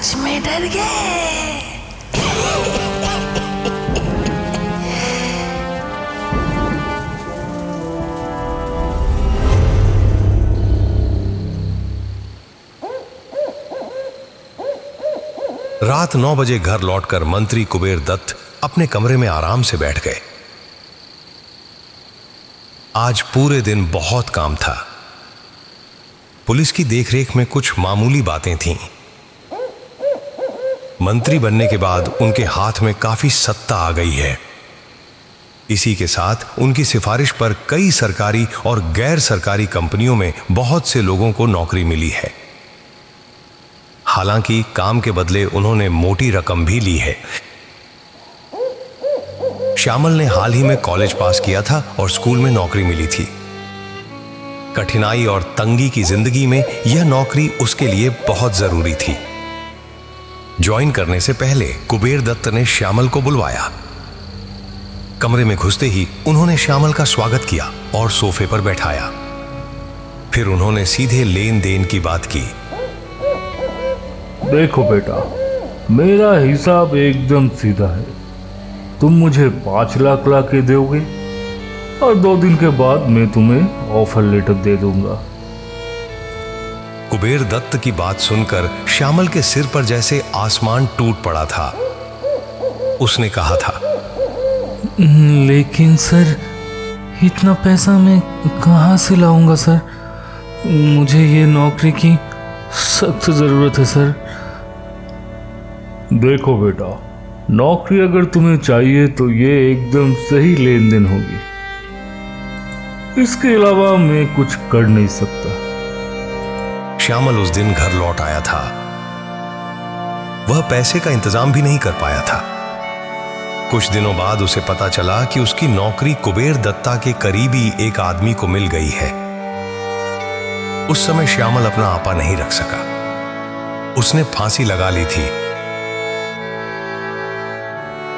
सच में डर गए। रात 9 बजे घर लौटकर मंत्री कुबेर दत्त अपने कमरे में आराम से बैठ गए। आज पूरे दिन बहुत काम था। पुलिस की देखरेख में कुछ मामूली बातें थीं। मंत्री बनने के बाद उनके हाथ में काफी सत्ता आ गई है। इसी के साथ उनकी सिफारिश पर कई सरकारी और गैर सरकारी कंपनियों में बहुत से लोगों को नौकरी मिली है। हालांकि काम के बदले उन्होंने मोटी रकम भी ली है। श्यामल ने हाल ही में कॉलेज पास किया था और स्कूल में नौकरी मिली थी। कठिनाई और तंगी की जिंदगी में यह नौकरी उसके लिए बहुत जरूरी थी। ज्वाइन करने से पहले कुबेर दत्त ने श्यामल को बुलवाया। कमरे में घुसते ही उन्होंने श्यामल का स्वागत किया और सोफे पर बैठाया। फिर उन्होंने सीधे लेन देन की बात की। देखो बेटा, मेरा हिसाब एकदम सीधा है। तुम मुझे 5 लाख ला के दोगे और 2 दिन के बाद मैं तुम्हें ऑफर लेटर दे दूंगा। कुबेर दत्त की बात सुनकर श्यामल के सिर पर जैसे आसमान टूट पड़ा था। उसने कहा था, लेकिन सर, इतना पैसा मैं कहाँ से लाऊंगा सर? मुझे ये नौकरी की सख्त जरूरत है सर। देखो बेटा, नौकरी अगर तुम्हें चाहिए तो ये एकदम सही लेन देन होगी। इसके अलावा मैं कुछ कर नहीं सकता। श्यामल उस दिन घर लौट आया था। वह पैसे का इंतजाम भी नहीं कर पाया था। कुछ दिनों बाद उसे पता चला कि उसकी नौकरी कुबेर दत्ता के करीबी एक आदमी को मिल गई है। उस समय श्यामल अपना आपा नहीं रख सका। उसने फांसी लगा ली थी।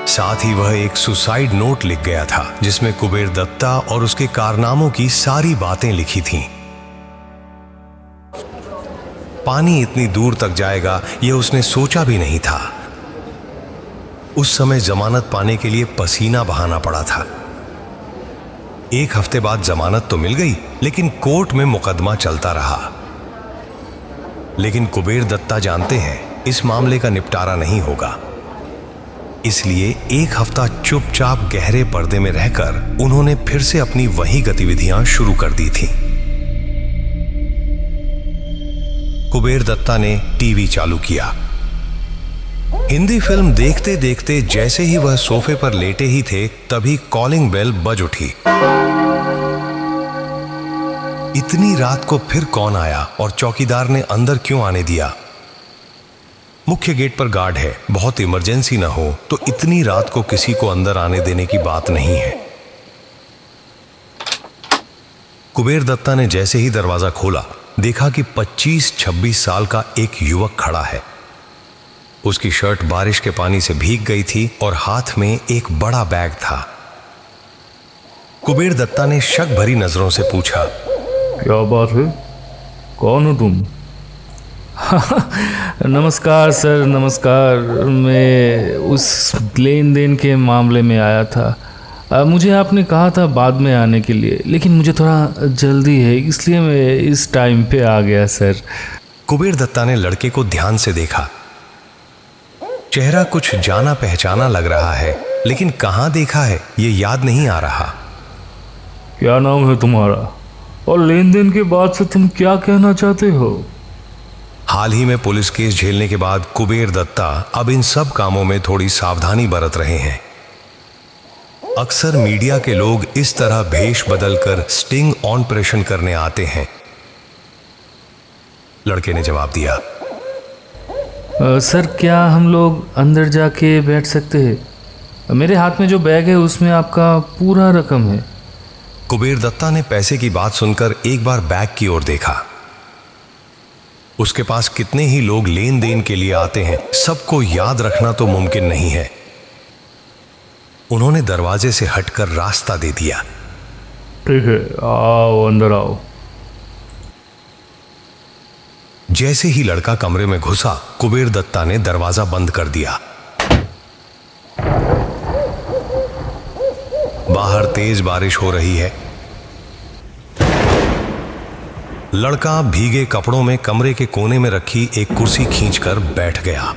साथ ही वह एक सुसाइड नोट लिख गया था जिसमें कुबेर दत्ता और उसके कारनामों की सारी बातें लिखी थीं। पानी इतनी दूर तक जाएगा यह उसने सोचा भी नहीं था। उस समय जमानत पाने के लिए पसीना बहाना पड़ा था। 1 हफ्ते बाद जमानत तो मिल गई, लेकिन कोर्ट में मुकदमा चलता रहा। लेकिन कुबेर दत्ता जानते हैं इस मामले का निपटारा नहीं होगा। इसलिए 1 हफ्ता चुपचाप गहरे पर्दे में रहकर उन्होंने फिर से अपनी वही गतिविधियां शुरू कर दी थीं। कुबेर दत्ता ने टीवी चालू किया। हिंदी फिल्म देखते देखते जैसे ही वह सोफे पर लेटे ही थे, तभी कॉलिंग बेल बज उठी। इतनी रात को फिर कौन आया और चौकीदार ने अंदर क्यों आने दिया? मुख्य गेट पर गार्ड है, बहुत इमरजेंसी ना हो तो इतनी रात को किसी को अंदर आने देने की बात नहीं है। कुबेर दत्ता ने जैसे ही दरवाजा खोला, देखा कि 25-26 साल का एक युवक खड़ा है। उसकी शर्ट बारिश के पानी से भीग गई थी और हाथ में एक बड़ा बैग था। कुबेर दत्ता ने शक भरी नजरों से पूछा, क्या बात है? कौन हो तुम? नमस्कार सर, नमस्कार। मैं उस लेन देन के मामले में आया था। मुझे आपने कहा था बाद में आने के लिए, लेकिन मुझे थोड़ा जल्दी है, इसलिए मैं इस टाइम पे आ गया सर। कुबेर दत्ता ने लड़के को ध्यान से देखा। चेहरा कुछ जाना पहचाना लग रहा है, लेकिन कहाँ देखा है ये याद नहीं आ रहा। क्या नाम है तुम्हारा और लेन देन के बाद से तुम क्या कहना चाहते हो? हाल ही में पुलिस केस झेलने के बाद कुबेर दत्ता अब इन सब कामों में थोड़ी सावधानी बरत रहे हैं। अक्सर मीडिया के लोग इस तरह भेष बदलकर स्टिंग ऑपरेशन करने आते हैं। लड़के ने जवाब दिया, सर, क्या हम लोग अंदर जाके बैठ सकते हैं? मेरे हाथ में जो बैग है उसमें आपका पूरा रकम है। कुबेर दत्ता ने पैसे की बात सुनकर एक बार बैग की ओर देखा। उसके पास कितने ही लोग लेन देन के लिए आते हैं, सबको याद रखना तो मुमकिन नहीं है। उन्होंने दरवाजे से हटकर रास्ता दे दिया। ठीक है, आओ अंदर आओ। जैसे ही लड़का कमरे में घुसा, कुबेर दत्ता ने दरवाजा बंद कर दिया। बाहर तेज बारिश हो रही है। लड़का भीगे कपड़ों में कमरे के कोने में रखी एक कुर्सी खींचकर बैठ गया।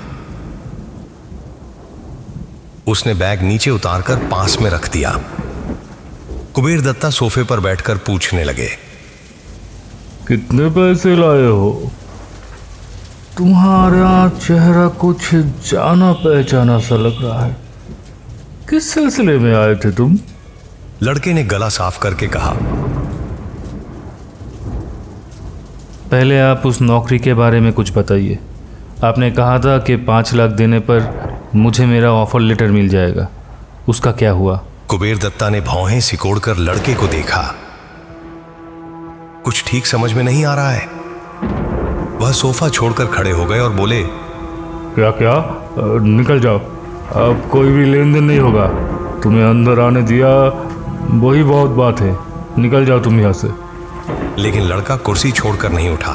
उसने बैग नीचे उतारकर पास में रख दिया। कुबेर दत्ता सोफे पर बैठकर पूछने लगे, कितने पैसे लाए हो? तुम्हारा चेहरा कुछ जाना पहचाना सा लग रहा है। किस सिलसिले में आए थे तुम? लड़के ने गला साफ करके कहा, पहले आप उस नौकरी के बारे में कुछ बताइए। आपने कहा था कि 5 लाख देने पर मुझे मेरा ऑफर लेटर मिल जाएगा, उसका क्या हुआ? कुबेर दत्ता ने भौहें सिकोड़कर लड़के को देखा। कुछ ठीक समझ में नहीं आ रहा है। वह सोफा छोड़कर खड़े हो गए और बोले, क्या क्या? निकल जाओ, अब कोई भी लेन देन नहीं होगा। तुम्हें अंदर आने दिया वही बहुत बात है, निकल जाओ तुम यहाँ से। लेकिन लड़का कुर्सी छोड़कर नहीं उठा।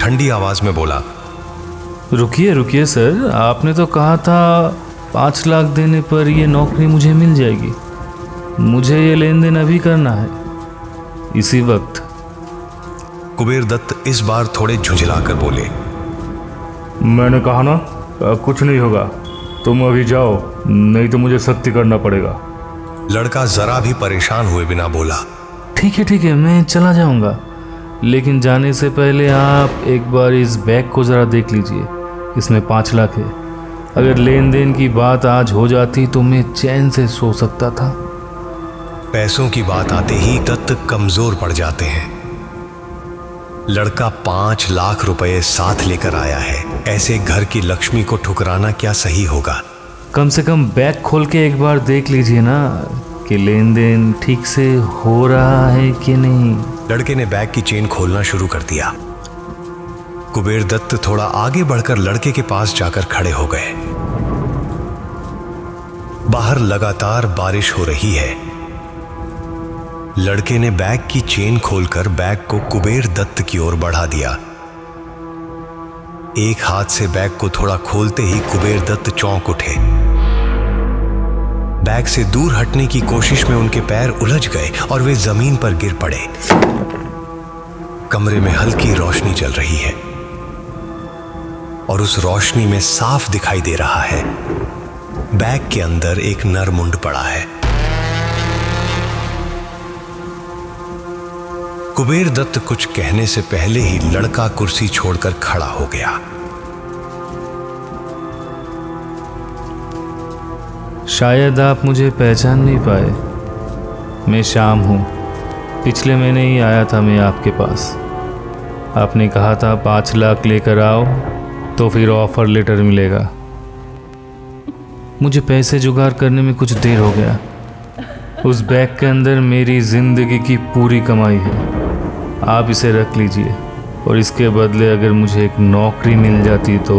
ठंडी आवाज में बोला, रुकिए रुकिए सर, आपने तो कहा था 5 लाख देने पर ये नौकरी मुझे मिल जाएगी। मुझे ये लेन देन अभी करना है, इसी वक्त। कुबेर दत्त इस बार थोड़े झुंझलाकर बोले, मैंने कहा ना कुछ नहीं होगा, तुम अभी जाओ, नहीं तो मुझे सख्ती करना पड़ेगा। लड़का जरा भी परेशान हुए बिना बोला, ठीक है, मैं चला जाऊंगा, लेकिन जाने से पहले आप एक बार इस बैग को ज़रा देख लीजिए, इसमें 5 लाख है। अगर लेन देन की बात आज हो जाती तो मैं चैन से सो सकता था। पैसों की बात आते ही दत्त कमजोर पड़ जाते हैं। लड़का 5 लाख रुपए साथ लेकर आया है, ऐसे घर की लक्ष्मी को ठुकराना क्या सही होगा? कम से कम बैग खोल के एक बार देख लीजिए ना कि लेन देन ठीक से हो रहा है कि नहीं। लड़के ने बैग की चेन खोलना शुरू कर दिया। कुबेर दत्त थोड़ा आगे बढ़कर लड़के के पास जाकर खड़े हो गए। बाहर लगातार बारिश हो रही है। लड़के ने बैग की चेन खोलकर बैग को कुबेर दत्त की ओर बढ़ा दिया। एक हाथ से बैग को थोड़ा खोलते ही कुबेर दत्त चौंक उठे। बैग से दूर हटने की कोशिश में उनके पैर उलझ गए और वे जमीन पर गिर पड़े। कमरे में हल्की रोशनी जल रही है और उस रोशनी में साफ दिखाई दे रहा है बैग के अंदर एक नरमुंड पड़ा है। कुबेर दत्त कुछ कहने से पहले ही लड़का कुर्सी छोड़कर खड़ा हो गया। शायद आप मुझे पहचान नहीं पाए। मैं श्याम हूँ। पिछले महीने ही आया था मैं आपके पास। आपने कहा था 5 लाख लेकर आओ तो फिर ऑफर लेटर मिलेगा। मुझे पैसे जुगाड़ करने में कुछ देर हो गया। उस बैग के अंदर मेरी जिंदगी की पूरी कमाई है। आप इसे रख लीजिए और इसके बदले अगर मुझे एक नौकरी मिल जाती तो।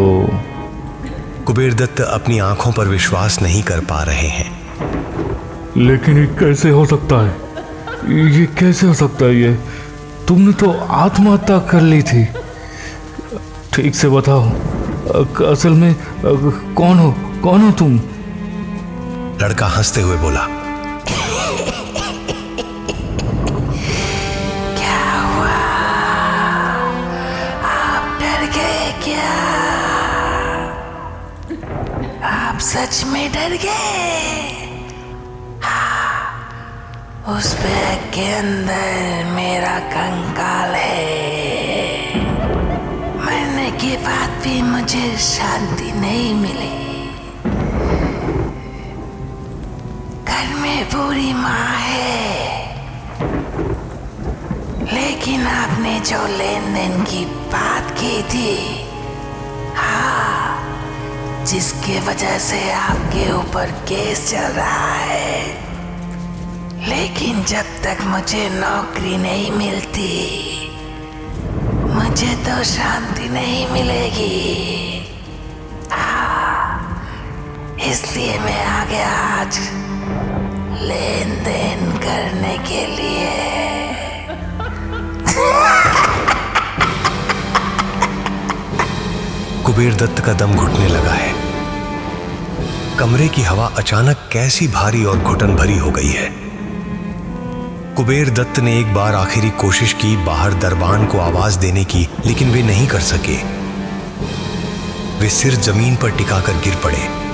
कुबेर दत्त अपनी आंखों पर विश्वास नहीं कर पा रहे हैं। लेकिन ये कैसे हो सकता है? ये कैसे हो सकता है? ये तुमने तो आत्महत्या कर ली थी। ठीक से बताओ, असल में कौन हो तुम? लड़का हंसते हुए बोला, क्या हुआ? आप डर गए क्या? आप सच में डर गए? हाँ, उस बैग के अंदर मेरा कंकाल है। मरने के बाद भी मुझे शांति नहीं मिली। घर में पूरी माँ है, लेकिन आपने जो लेन देन की बात की थी, हाँ, जिसके वजह से आपके ऊपर केस चल रहा है, लेकिन जब तक मुझे नौकरी नहीं मिलती मुझे तो शांति नहीं मिलेगी। हाँ, इसलिए मैं आ गया आज लेन देन करने के लिए। कुबेर दत्त का दम घुटने लगा है। कमरे की हवा अचानक कैसी भारी और घुटन भरी हो गई है। कुबेर दत्त ने एक बार आखिरी कोशिश की बाहर दरबान को आवाज देने की, लेकिन वे नहीं कर सके। वे सिर जमीन पर टिकाकर गिर पड़े।